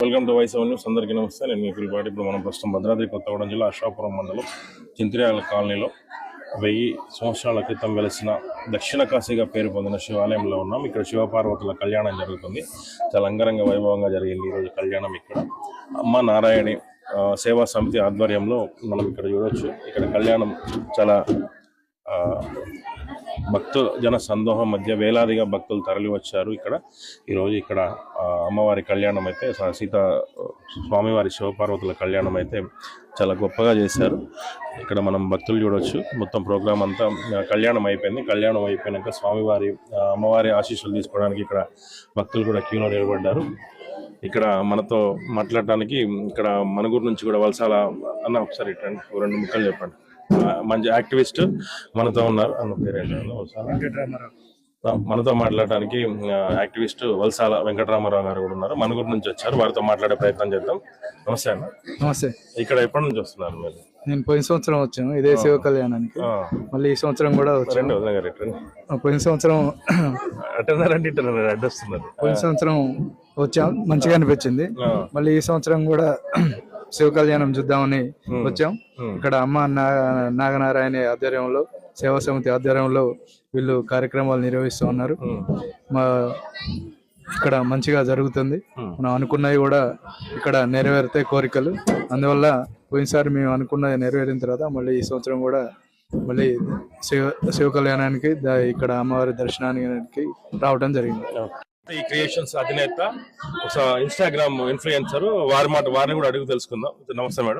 Welcome to voice news. అందరికీ నమస్తే. నేను మీ పిల్లపాటి. ఇప్పుడు మనం ప్రస్తుతం భద్రాద్రి కొత్తగూడెం జిల్లా అశ్వాపురం మండలం చింతిర్యాల కాలనీలో 1000 సంవత్సరాల క్రితం వెలిసిన దక్షిణ కాశీగా పేరు పొందిన శివాలయంలో ఉన్నాం. ఇక్కడ శివపార్వతుల కళ్యాణం జరుగుతుంది. చాలా అంగరంగ వైభవంగా జరిగింది ఈరోజు కళ్యాణం. ఇక్కడ అమ్మ నారాయణి సేవా సమితి ఆధ్వర్యంలో మనం ఇక్కడ చూడవచ్చు. ఇక్కడ కళ్యాణం చాలా భక్తుల జన సందోహం మధ్య వేలాదిగా భక్తులు తరలి వచ్చారు. ఈరోజు ఇక్కడ అమ్మవారి కళ్యాణం అయితే, సీతా స్వామివారి శివపార్వతుల కళ్యాణం అయితే చాలా గొప్పగా చేశారు. ఇక్కడ మనం భక్తులు చూడవచ్చు. మొత్తం ప్రోగ్రాం అంతా కళ్యాణం అయిపోయింది. కళ్యాణం అయిపోయినాక స్వామివారి అమ్మవారి ఆశీస్సులు తీసుకోవడానికి ఇక్కడ భక్తులు కూడా క్యూలో నిలబడ్డారు. ఇక్కడ మనతో మాట్లాడటానికి ఇక్కడ మనుగురు నుంచి కూడా వలసాల అన్న, ఒకసారి ఇట్టండి, 2 ముక్కలు చెప్పండి. మంచి యాక్టివిస్ట్ మనతో ఉన్నారు. అన్న పేరేంటి? మనతో మాట్లాడటానికి యాక్టివిస్ట్ వలసాల వెంకటరామారావు గారు కూడా ఉన్నారు. మనుగురు నుంచి వచ్చారు. వారితో మాట్లాడే ప్రయత్నం చేద్దాం. నమస్తే అన్న. నమస్తే. ఇక్కడ ఎప్పటి నుంచి వస్తున్నారు మీరు? నేను పోయిన సంవత్సరం వచ్చాను ఇదే శివ కళ్యాణానికి. మళ్ళీ ఈ సంవత్సరం కూడా వచ్చాను. పోయిన సంవత్సరం అడ్డొస్తున్నారు. పోయిన సంవత్సరం వచ్చాం, మంచిగా అనిపించింది. మళ్ళీ ఈ సంవత్సరం కూడా శివ కళ్యాణం చూద్దామని వచ్చాం. ఇక్కడ అమ్మ నాగనారాయణ ఆధ్వర్యంలో, సేవా సమితి ఆధ్వర్యంలో వీళ్ళు కార్యక్రమాలు నిర్వహిస్తూ ఉన్నారు. ఇక్కడ మంచిగా జరుగుతుంది. మనం అనుకున్నవి కూడా ఇక్కడ నెరవేరుతాయి కోరికలు. అందువల్ల పోయినసారి మేము అనుకున్నది నెరవేరిన తర్వాత మళ్ళీ ఈ సంవత్సరం కూడా మళ్ళీ శివ కళ్యాణానికి ఇక్కడ అమ్మవారి దర్శనానికి రావడం జరిగింది. ఈ క్రియేషన్స్ అధినేత, ఇన్స్టాగ్రామ్ ఇన్ఫ్లుయెన్సర్, వారిని కూడా అడుగు తెలుసుకుందాం. నమస్తే మేడం.